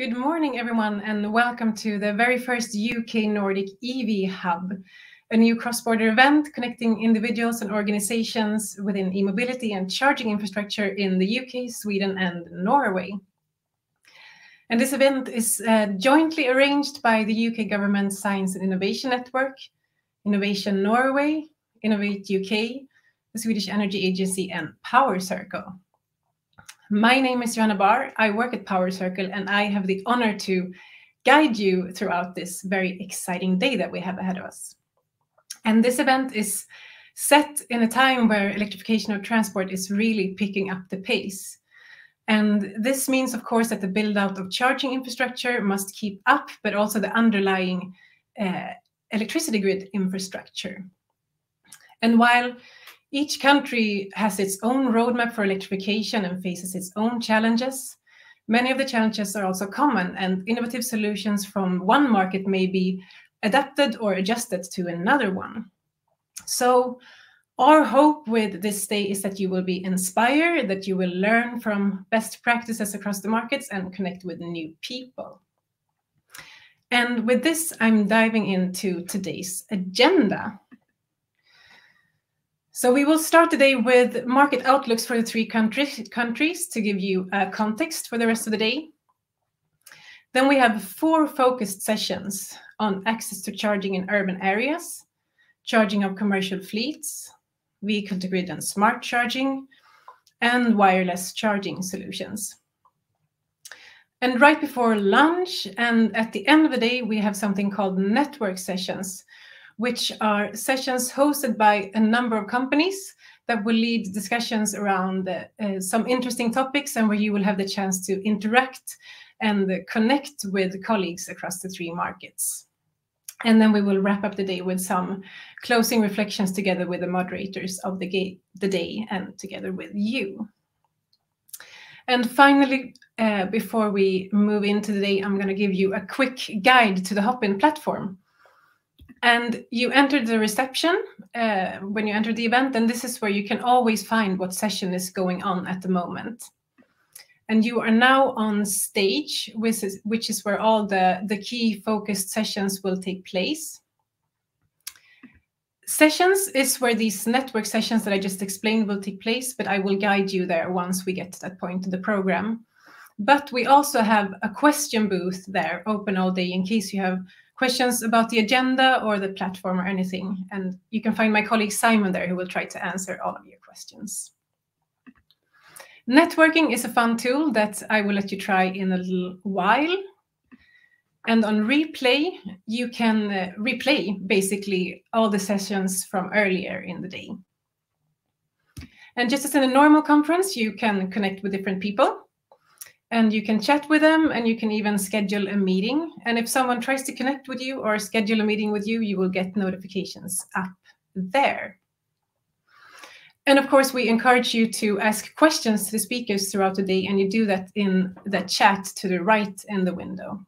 Good morning, everyone, and welcome to the very first UK-Nordic EV Hub, a new cross-border event connecting individuals and organizations within e-mobility and charging infrastructure in the UK, Sweden, and Norway. And this event is jointly arranged by the UK Government Science and Innovation Network, Innovation Norway, Innovate UK, the Swedish Energy Agency, and Power Circle. My name is Johanna Barr. I work at Power Circle, and I have the honor to guide you throughout this very exciting day that we have ahead of us. And this event is set in a time where electrification of transport is really picking up the pace. And this means, of course, that the build-out of charging infrastructure must keep up, but also the underlying electricity grid infrastructure. And while each country has its own roadmap for electrification and faces its own challenges, many of the challenges are also common, and innovative solutions from one market may be adapted or adjusted to another one. So our hope with this day is that you will be inspired, that you will learn from best practices across the markets and connect with new people. And with this, I'm diving into today's agenda. So we will start today with market outlooks for the three countries to give you a context for the rest of the day. Then we have 4 focused sessions on access to charging in urban areas, charging of commercial fleets, vehicle-to-grid and smart charging, and wireless charging solutions. And right before lunch and at the end of the day, we have something called network sessions, which are sessions hosted by a number of companies that will lead discussions around some interesting topics and where you will have the chance to interact and connect with colleagues across the 3 markets. And then we will wrap up the day with some closing reflections together with the moderators of the day and together with you. And finally, before we move into the day, I'm going to give you a quick guide to the Hopin platform. And you enter the reception when you enter the event, and this is where you can always find what session is going on at the moment. And you are now on stage, which is where all the key focused sessions will take place. Sessions is where these network sessions that I just explained will take place, but I will guide you there once we get to that point of the program. But we also have a question booth there open all day in case you have questions about the agenda or the platform or anything. And you can find my colleague Simon there who will try to answer all of your questions. Networking is a fun tool that I will let you try in a little while. And on replay, you can replay basically all the sessions from earlier in the day. And just as in a normal conference, you can connect with different people. And you can chat with them, and you can even schedule a meeting. And if someone tries to connect with you or schedule a meeting with you, you will get notifications up there. And of course, we encourage you to ask questions to the speakers throughout the day, and you do that in the chat to the right in the window.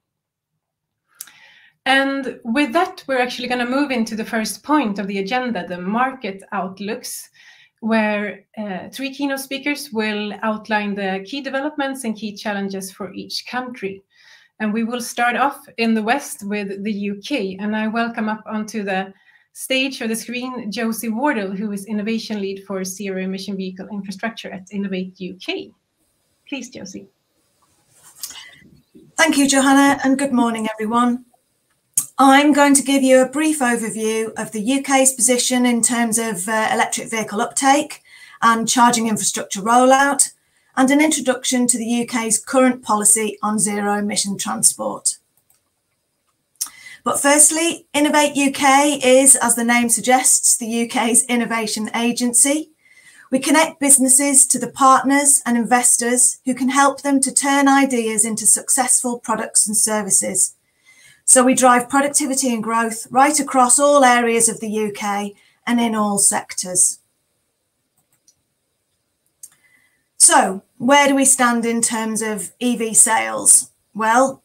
And with that, we're actually going to move into the first point of the agenda, the market outlooks, where 3 keynote speakers will outline the key developments and key challenges for each country. And we will start off in the West with the UK. And I welcome up onto the stage or the screen Josey Wardle, who is Innovation Lead for Zero Emission Vehicle Infrastructure at Innovate UK. Please, Josey. Thank you, Johanna, and good morning, everyone. I'm going to give you a brief overview of the UK's position in terms of electric vehicle uptake and charging infrastructure rollout, and an introduction to the UK's current policy on zero-emission transport. But firstly, Innovate UK is, as the name suggests, the UK's innovation agency. We connect businesses to the partners and investors who can help them to turn ideas into successful products and services. So we drive productivity and growth right across all areas of the UK and in all sectors. So where do we stand in terms of EV sales? Well,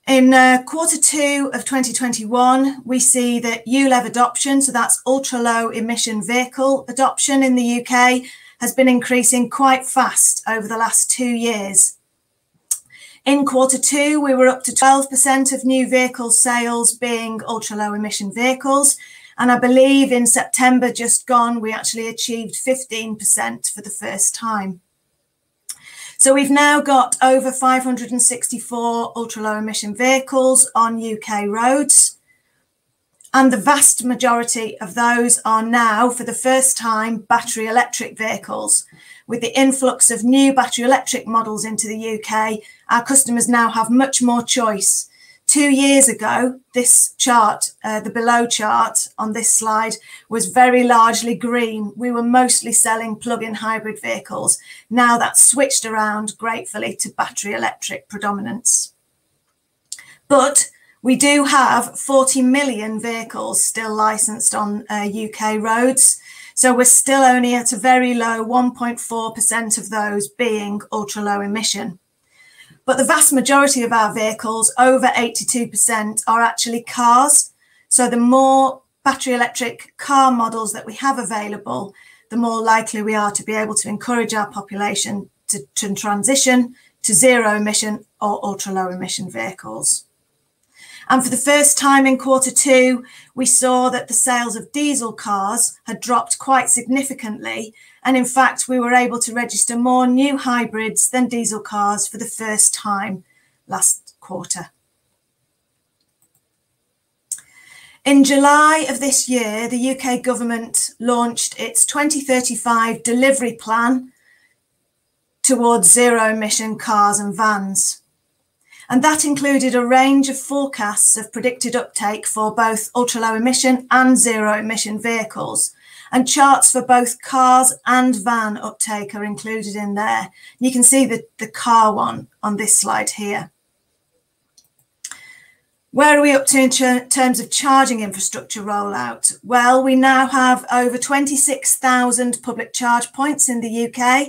in Q2 of 2021, we see that ULEV adoption, so that's ultra-low emission vehicle adoption in the UK, has been increasing quite fast over the last 2 years. In Q2, we were up to 12% of new vehicle sales being ultra-low emission vehicles. And I believe in September just gone, we actually achieved 15% for the first time. So we've now got over 564 ultra-low emission vehicles on UK roads. And the vast majority of those are now, for the first time, battery electric vehicles. With the influx of new battery electric models into the UK, our customers now have much more choice. 2 years ago, this chart, the below chart on this slide, was very largely green. We were mostly selling plug-in hybrid vehicles. Now that's switched around gratefully to battery electric predominance. But we do have 40 million vehicles still licensed on UK roads. So we're still only at a very low 1.4% of those being ultra low emission. But the vast majority of our vehicles, over 82%, are actually cars. So the more battery electric car models that we have available, the more likely we are to be able to encourage our population to transition to zero emission or ultra low emission vehicles. And for the first time in Q2, we saw that the sales of diesel cars had dropped quite significantly. And in fact, we were able to register more new hybrids than diesel cars for the first time last quarter. In July of this year, the UK government launched its 2035 delivery plan towards zero emission cars and vans. And that included a range of forecasts of predicted uptake for both ultra-low emission and zero emission vehicles. And charts for both cars and van uptake are included in there. You can see the car one on this slide here. Where are we up to in terms of charging infrastructure rollout? Well, we now have over 26,000 public charge points in the UK,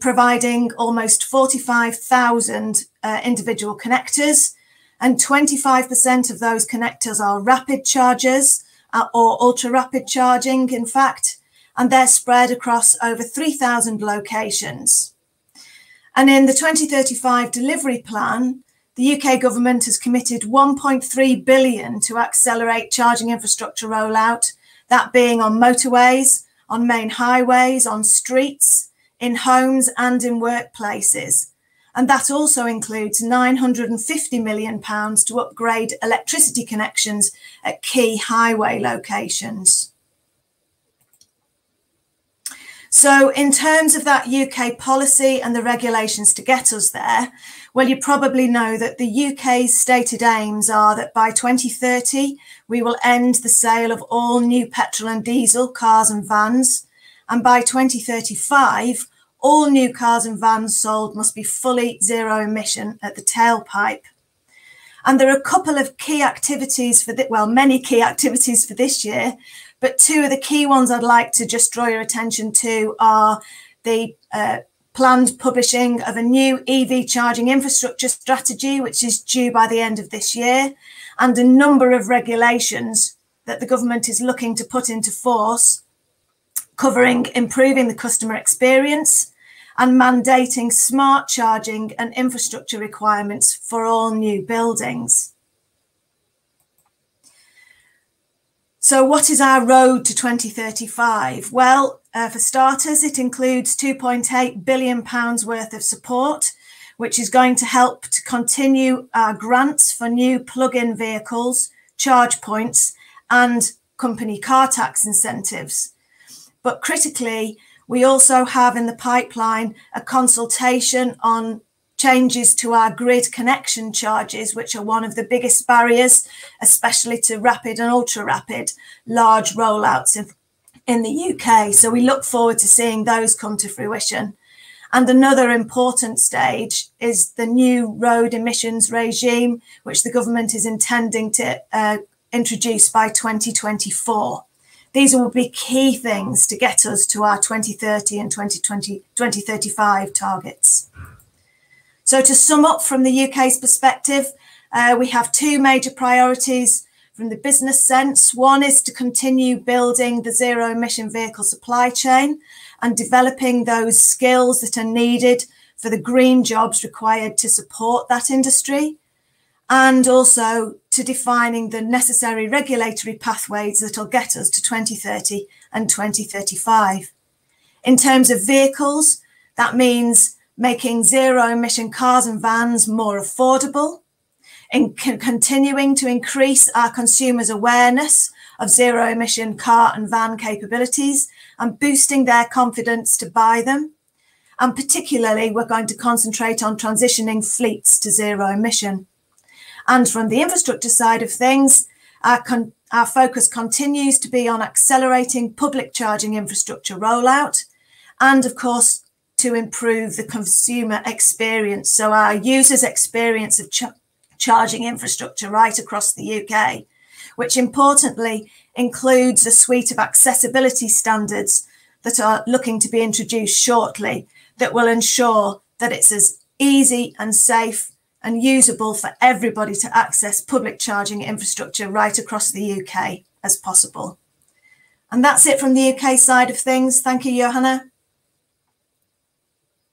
providing almost 45,000 individual connectors, and 25% of those connectors are rapid chargers or ultra rapid charging, in fact, and they're spread across over 3,000 locations. And in the 2035 delivery plan, the UK government has committed 1.3 billion to accelerate charging infrastructure rollout, that being on motorways, on main highways, on streets, in homes and in workplaces. And that also includes £950 million to upgrade electricity connections at key highway locations. So in terms of that UK policy and the regulations to get us there, well, you probably know that the UK's stated aims are that by 2030, we will end the sale of all new petrol and diesel cars and vans. And by 2035, all new cars and vans sold must be fully zero emission at the tailpipe. And there are a couple of key activities for many key activities for this year, but two of the key ones I'd like to just draw your attention to are the planned publishing of a new EV charging infrastructure strategy, which is due by the end of this year, and a number of regulations that the government is looking to put into force, covering improving the customer experience and mandating smart charging and infrastructure requirements for all new buildings. So what is our road to 2035? Well, for starters, it includes £2.8 billion worth of support, which is going to help to continue our grants for new plug-in vehicles, charge points, and company car tax incentives. But critically, we also have in the pipeline a consultation on changes to our grid connection charges, which are one of the biggest barriers, especially to rapid and ultra rapid large rollouts in the UK. So we look forward to seeing those come to fruition. And another important stage is the new road emissions regime, which the government is intending to introduce by 2024. These will be key things to get us to our 2030 and 2035 targets. So to sum up from the UK's perspective, we have two major priorities from the business sense. One is to continue building the zero emission vehicle supply chain and developing those skills that are needed for the green jobs required to support that industry, and also to defining the necessary regulatory pathways that will get us to 2030 and 2035. In terms of vehicles, that means making zero-emission cars and vans more affordable, and continuing to increase our consumers' awareness of zero-emission car and van capabilities and boosting their confidence to buy them. And particularly, we're going to concentrate on transitioning fleets to zero emission. And from the infrastructure side of things, our focus continues to be on accelerating public charging infrastructure rollout and, of course, to improve the consumer experience. So our users' experience of charging infrastructure right across the UK, which importantly includes a suite of accessibility standards that are looking to be introduced shortly that will ensure that it's as easy and safe and usable for everybody to access public charging infrastructure right across the UK as possible. And that's it from the UK side of things. Thank you, Johanna.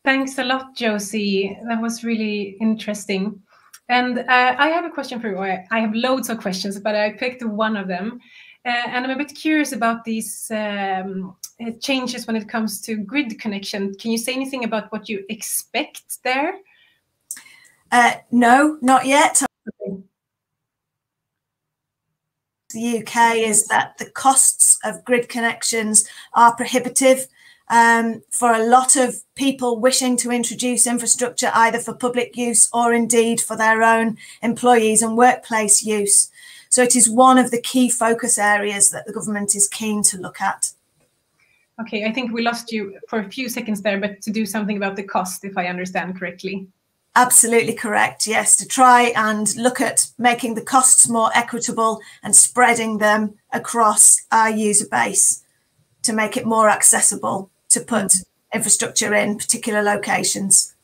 Thanks a lot, Josey. That was really interesting. And I have a question for you. I have loads of questions, but I picked one of them. And I'm a bit curious about these changes when it comes to grid connection. Can you say anything about what you expect there? No, not yet. The UK is that the costs of grid connections are prohibitive for a lot of people wishing to introduce infrastructure either for public use or indeed for their own employees and workplace use. So it is one of the key focus areas that the government is keen to look at. Okay, I think we lost you for a few seconds there, but to do something about the cost, if I understand correctly. Absolutely correct, yes, to try and look at making the costs more equitable and spreading them across our user base to make it more accessible to put infrastructure in particular locations.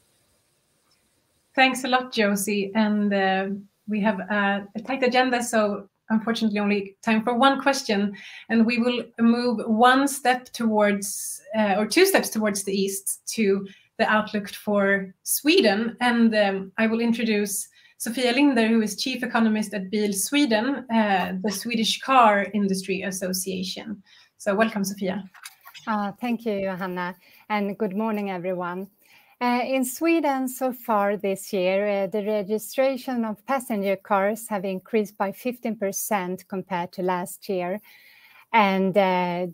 Thanks a lot, Josey. And we have a tight agenda, so unfortunately only time for one question. And we will move one step towards, or two steps towards the east to the outlook for Sweden. And I will introduce Sofia Linder, who is Chief Economist at BEVS Sweden, the Swedish Car Industry Association. So welcome, Sofia. Thank you, Johanna, and good morning, everyone. In Sweden so far this year, the registration of passenger cars have increased by 15% compared to last year and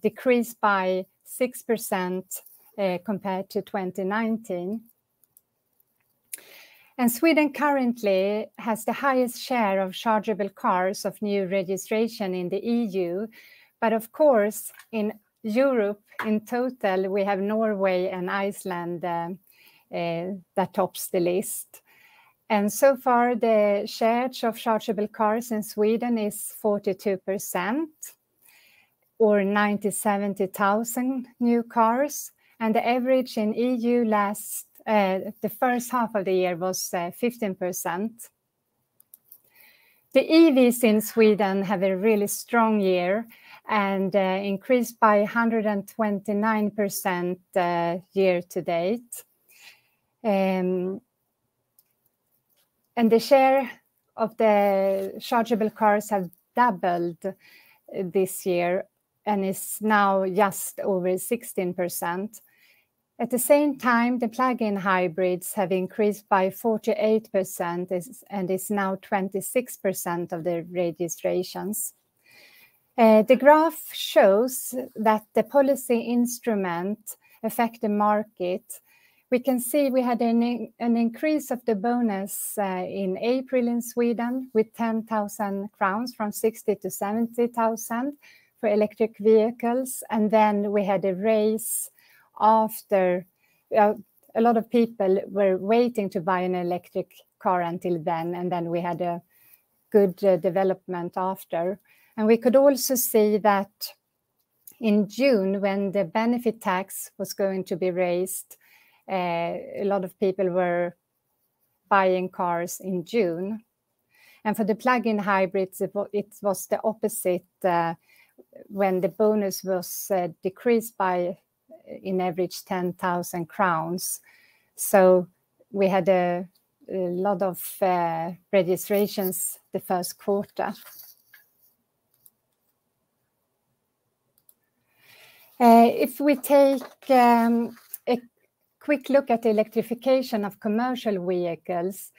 decreased by 6% compared to 2019. And Sweden currently has the highest share of chargeable cars of new registration in the EU. But of course, in Europe in total, we have Norway and Iceland that tops the list. And so far, the share of chargeable cars in Sweden is 42%, or 70,000 new cars. And the average in EU the first half of the year was 15%. The EVs in Sweden have a really strong year and increased by 129% year to date. And the share of the chargeable cars have doubled this year and is now just over 16%. At the same time, the plug-in hybrids have increased by 48% and is now 26% of the registrations. The graph shows that the policy instrument affect the market. We can see we had an increase of the bonus in April in Sweden with 10,000 crowns from 60 to 70,000 for electric vehicles. And then we had a raise after. A lot of people were waiting to buy an electric car until then. And then we had a good development after. And we could also see that in June, when the benefit tax was going to be raised, a lot of people were buying cars in June. And for the plug-in hybrids, it was the opposite when the bonus was decreased by, in average, 10,000 crowns. So we had a lot of registrations the first quarter. If we take a quick look at the electrification of commercial vehicles,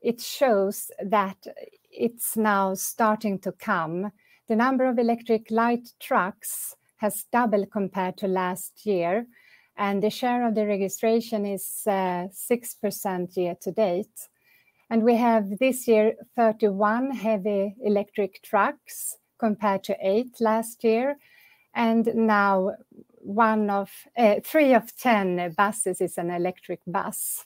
it shows that it's now starting to come. The number of electric light trucks has doubled compared to last year, and the share of the registration is 6% year to date. And we have this year 31 heavy electric trucks compared to 8 last year. And now 3 of 10 buses is an electric bus.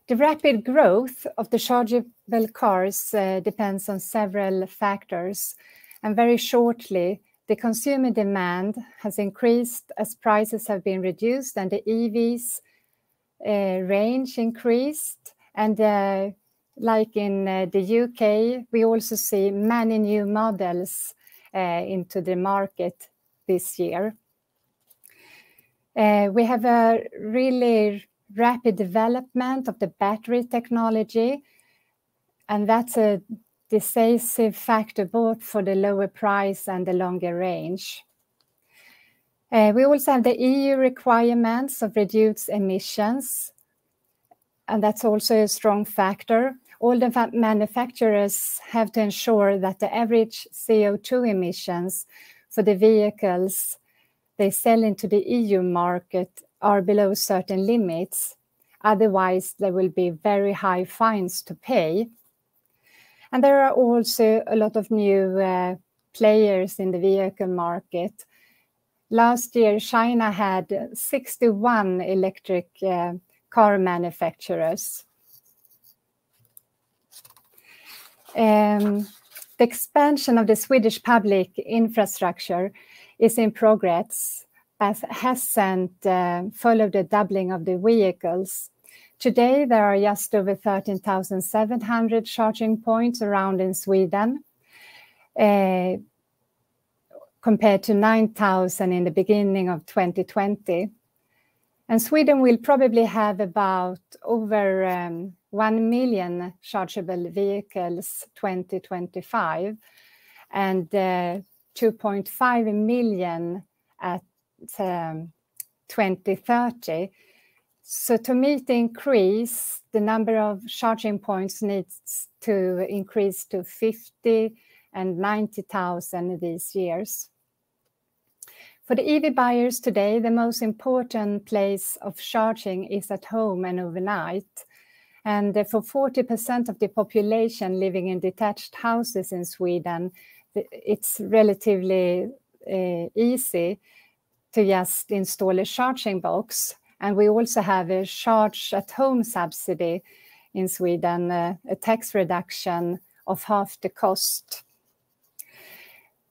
The rapid growth of the chargeable cars depends on several factors. And very shortly, the consumer demand has increased as prices have been reduced and the EVs range increased. And like in the UK, we also see many new models into the market this year. We have a really rapid development of the battery technology, and that's a decisive factor both for the lower price and the longer range. We also have the EU requirements of reduced emissions, and that's also a strong factor. All the manufacturers have to ensure that the average CO2 emissions for the vehicles they sell into the EU market are below certain limits. Otherwise, there will be very high fines to pay. And there are also a lot of new players in the vehicle market. Last year, China had 61 electric car manufacturers. The expansion of the Swedish public infrastructure is in progress, but hasn't followed the doubling of the vehicles. Today, there are just over 13,700 charging points around in Sweden, compared to 9,000 in the beginning of 2020. And Sweden will probably have about over 1 million chargeable vehicles 2025 and 2.5 million at 2030. So to meet the increase, the number of charging points needs to increase to 50 and 90,000 these years. For the EV buyers today, the most important place of charging is at home and overnight. And for 40% of the population living in detached houses in Sweden, it's relatively easy to just install a charging box. And we also have a charge at home subsidy in Sweden, a tax reduction of half the cost.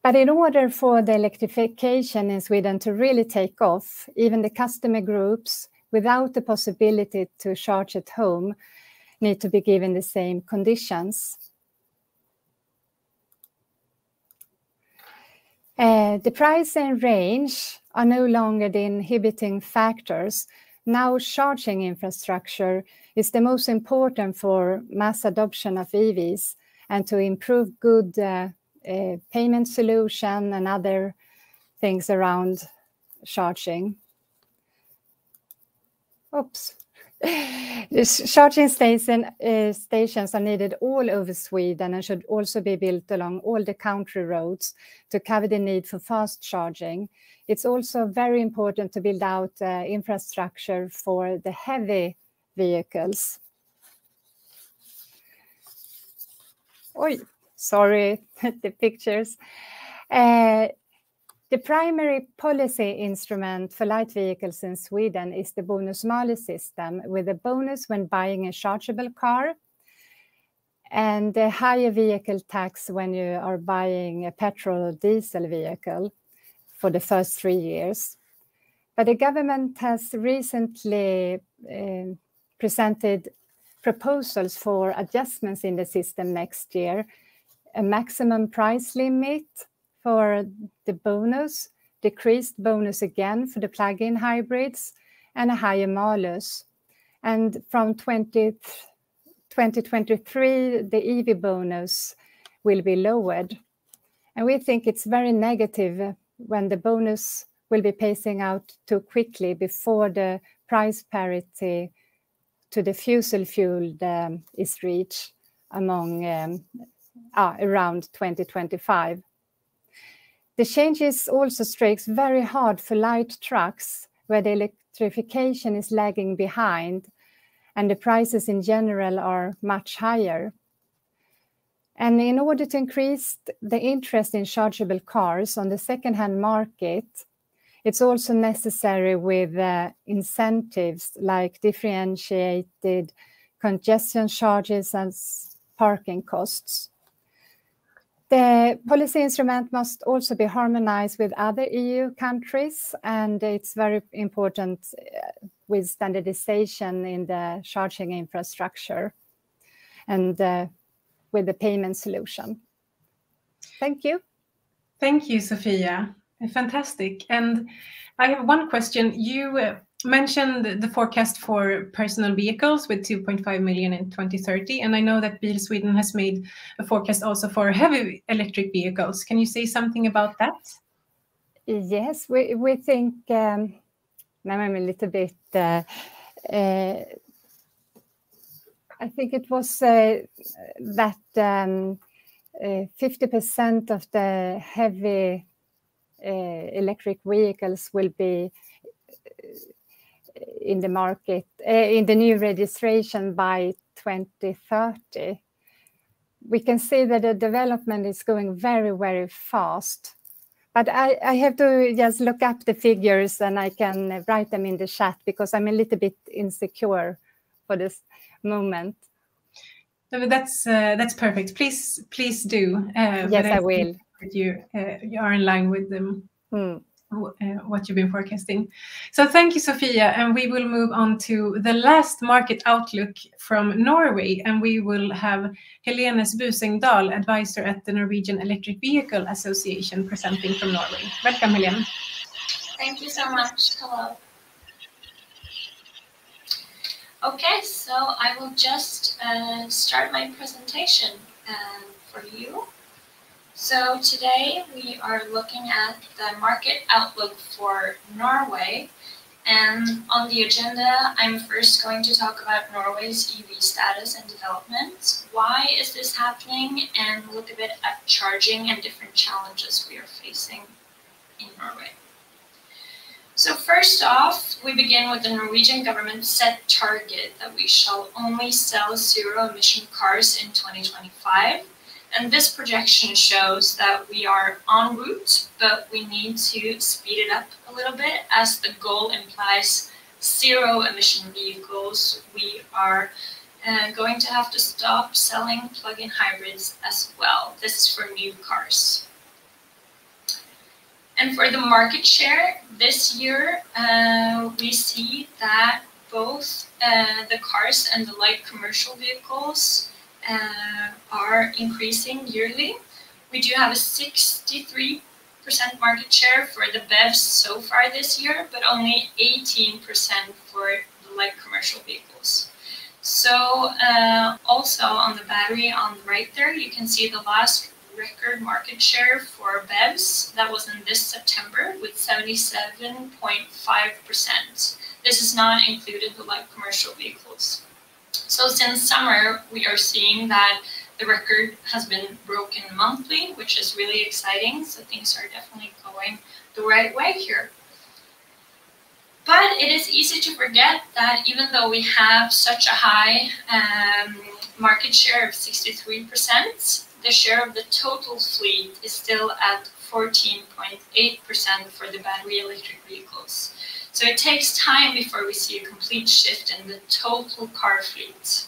But in order for the electrification in Sweden to really take off, even the customer groups without the possibility to charge at home need to be given the same conditions. The price and range are no longer the inhibiting factors. Now charging infrastructure is the most important for mass adoption of EVs and to improve good payment solution and other things around charging. Oops. Charging stations are needed all over Sweden and should also be built along all the country roads to cover the need for fast charging. It's also very important to build out infrastructure for the heavy vehicles. Oi, sorry, the pictures. The primary policy instrument for light vehicles in Sweden is the bonus-malus system, with a bonus when buying a chargeable car and a higher vehicle tax when you are buying a petrol or diesel vehicle for the first 3 years. But the government has recently presented proposals for adjustments in the system next year, a maximum price limit for the bonus, decreased bonus again for the plug-in hybrids, and a higher malus. And from 2023, the EV bonus will be lowered. And we think it's very negative when the bonus will be pacing out too quickly before the price parity to the fossil fuel is reached around 2025. The changes also strikes very hard for light trucks, where the electrification is lagging behind, and the prices in general are much higher. And in order to increase the interest in chargeable cars on the second-hand market, it's also necessary with incentives like differentiated congestion charges and parking costs. The policy instrument must also be harmonized with other EU countries, and it's very important with standardization in the charging infrastructure and with the payment solution. Thank you. Thank you, Sofia. Fantastic. And I have one question. You mentioned the forecast for personal vehicles with 2.5 million in 2030. And I know that Bil Sweden has made a forecast also for heavy electric vehicles. Can you say something about that? Yes, we think, now I'm a little bit, I think it was that 50% of the heavy electric vehicles will be in the market, in the new registration by 2030. We can see that the development is going very, very fast. But I have to just look up the figures, and I can write them in the chat because I'm a little bit insecure for this moment. No, that's perfect. Please do. Yes, I will. You are in line with them. What you've been forecasting. So thank you, Sofia. And we will move on to the last market outlook from Norway. And we will have Helene Busengdal, advisor at the Norwegian Electric Vehicle Association, presenting from Norway. Welcome, Helene. Thank you so much. Hello. Okay, so I will just start my presentation for you. So today we are looking at the market outlook for Norway, and on the agenda I'm first going to talk about Norway's EV status and development. Why is this happening? And look a bit at charging and different challenges we are facing in Norway. So first off, we begin with the Norwegian government set target that we shall only sell zero-emission cars in 2025. And this projection shows that we are en route, but we need to speed it up a little bit as the goal implies zero-emission vehicles. We are going to have to stop selling plug-in hybrids as well. This is for new cars. And for the market share, this year we see that both the cars and the light commercial vehicles are increasing yearly. We do have a 63% market share for the BEVS so far this year, but only 18% for the light commercial vehicles. So also on the battery on the right there, you can see the last record market share for BEVS. That was in this September with 77.5%. This is not included the light commercial vehicles. So since summer, we are seeing that the record has been broken monthly, which is really exciting. So things are definitely going the right way here. But it is easy to forget that even though we have such a high market share of 63%, the share of the total fleet is still at 14.8% for the battery electric vehicles. So it takes time before we see a complete shift in the total car fleet.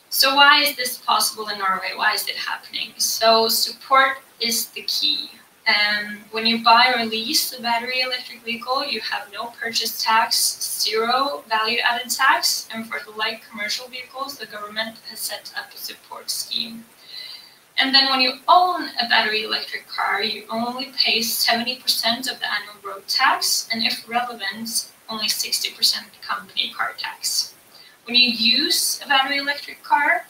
So why is this possible in Norway? Why is it happening? So support is the key. When you buy or lease a battery electric vehicle, you have no purchase tax, zero value-added tax, and for the light commercial vehicles, the government has set up a support scheme. And then when you own a battery electric car, you only pay 70% of the annual road tax, and if relevant, only 60% company car tax. When you use a battery electric car,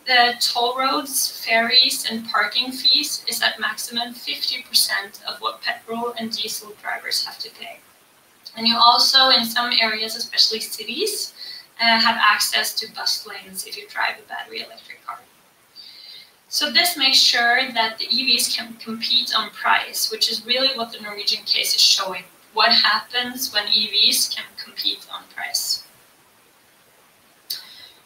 the toll roads, ferries, and parking fees is at maximum 50% of what petrol and diesel drivers have to pay. And you also, in some areas, especially cities, have access to bus lanes if you drive a battery electric car. So this makes sure that the EVs can compete on price, which is really what the Norwegian case is showing. What happens when EVs can compete on price?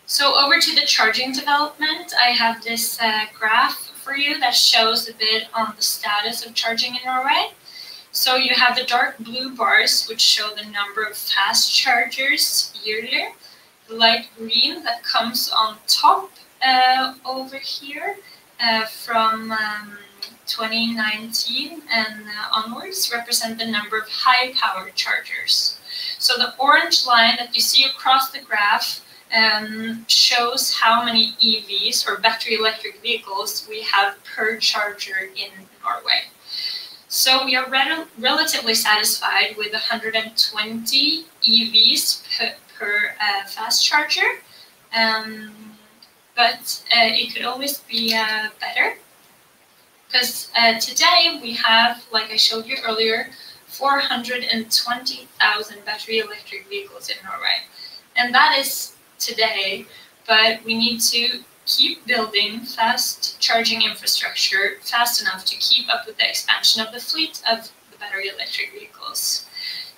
So over to the charging development, I have this graph for you that shows a bit on the status of charging in Norway. So you have the dark blue bars, which show the number of fast chargers yearly. The light green that comes on top over here from 2019 and onwards represent the number of high-powered chargers. So the orange line that you see across the graph shows how many EVs or battery electric vehicles we have per charger in Norway. So we are relatively satisfied with 120 EVs per fast charger, but it could always be better, because today we have, like I showed you earlier, 420,000 battery electric vehicles in Norway, and that is today, but we need to keep building fast charging infrastructure fast enough to keep up with the expansion of the fleet of the battery electric vehicles.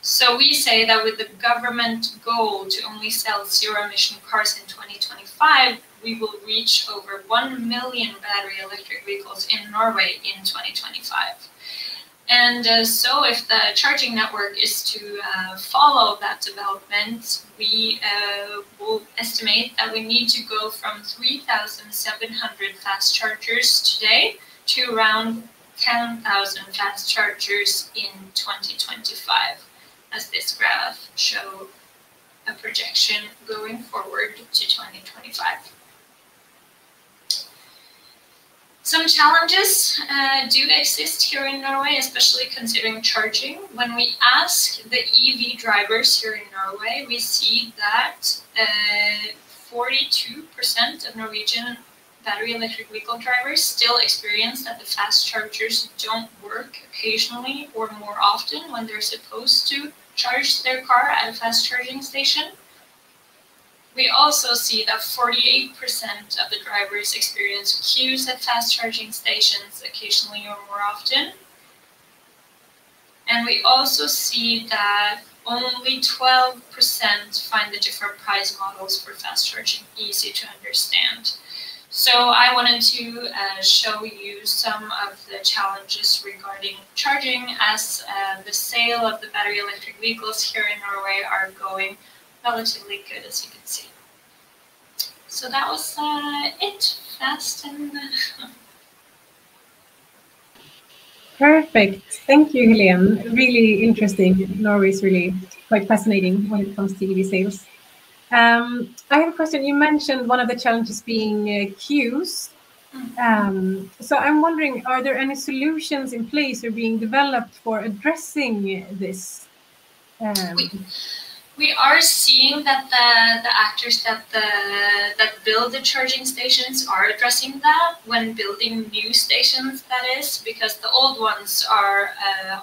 So we say that with the government goal to only sell zero-emission cars in 2025, we will reach over 1 million battery electric vehicles in Norway in 2025. And so if the charging network is to follow that development, we will estimate that we need to go from 3,700 fast chargers today to around 10,000 fast chargers in 2025, as this graph shows a projection going forward to 2025. Some challenges do exist here in Norway, especially considering charging. When we ask the EV drivers here in Norway, we see that 42% of Norwegian battery electric vehicle drivers still experience that the fast chargers don't work occasionally or more often when they're supposed to charge their car at a fast charging station. We also see that 48% of the drivers experience queues at fast charging stations occasionally or more often. And we also see that only 12% find the different price models for fast charging easy to understand. So I wanted to show you some of the challenges regarding charging, as the sale of the battery electric vehicles here in Norway are going relatively good, as you can see. So that was it, fast and... Perfect. Thank you, Helene. Really interesting. Norway is really quite fascinating when it comes to EV sales. I have a question. You mentioned one of the challenges being queues. So I'm wondering, are there any solutions in place or being developed for addressing this? We are seeing that the actors that build the charging stations are addressing that when building new stations, that is, because the old ones are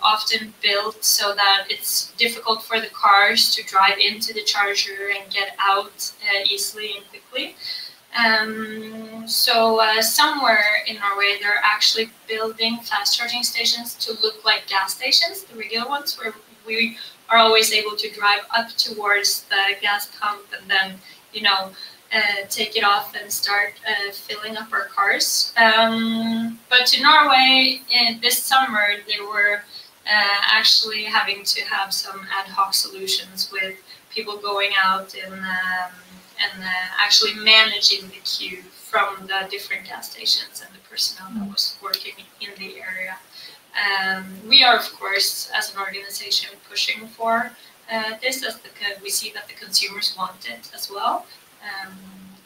often built so that it's difficult for the cars to drive into the charger and get out easily and quickly. So somewhere in Norway, they're actually building fast charging stations to look like gas stations, the regular ones, where we are always able to drive up towards the gas pump and then, you know, take it off and start filling up our cars. But to Norway, this summer, they were actually having to have some ad hoc solutions with people going out and actually managing the queue from the different gas stations and the personnel that was working in the area. We are, of course, as an organization, pushing for this, as we see that the consumers want it as well.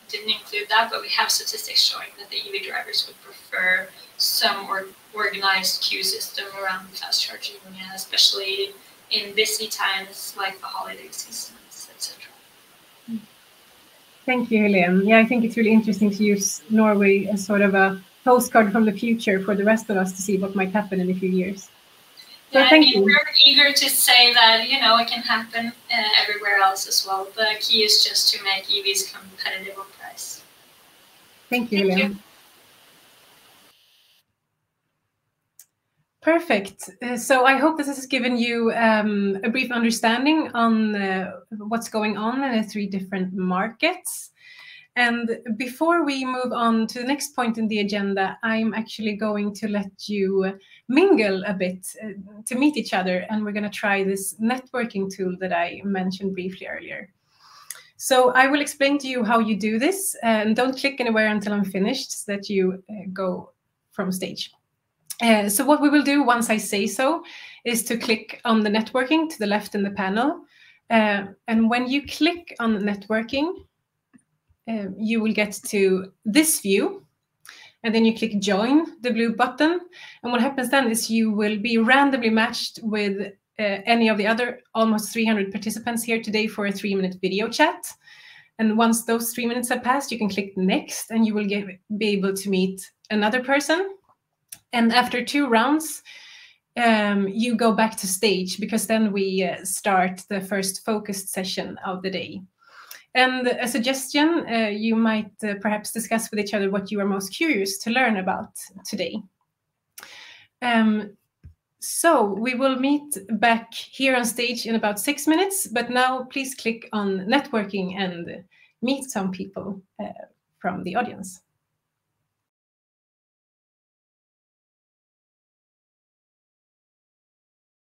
didn't include that, but we have statistics showing that the EV drivers would prefer some organized queue system around fast charging, especially in busy times like the holiday seasons, etc. Thank you, Helene. Yeah, I think it's really interesting to use Norway as sort of a postcard from the future for the rest of us to see what might happen in a few years. So yeah, thank you. We're eager to say that, you know, it can happen everywhere else as well. The key is just to make EVs competitive on price. Thank you, Helene. Perfect. So I hope this has given you a brief understanding on what's going on in the 3 different markets. And before we move on to the next point in the agenda, I'm actually going to let you mingle a bit to meet each other. And we're going to try this networking tool that I mentioned briefly earlier. So I will explain to you how you do this. And don't click anywhere until I'm finished so that you go from stage. So what we will do once I say so is to click on the networking to the left in the panel. And when you click on networking, you will get to this view. And then you click join, the blue button. And what happens then is you will be randomly matched with any of the other almost 300 participants here today for a 3-minute video chat. And once those 3 minutes have passed, you can click next and you will be able to meet another person. And after 2 rounds, you go back to stage because then we start the first focused session of the day. And a suggestion, you might perhaps discuss with each other what you are most curious to learn about today. So we will meet back here on stage in about 6 minutes, but now please click on networking and meet some people from the audience.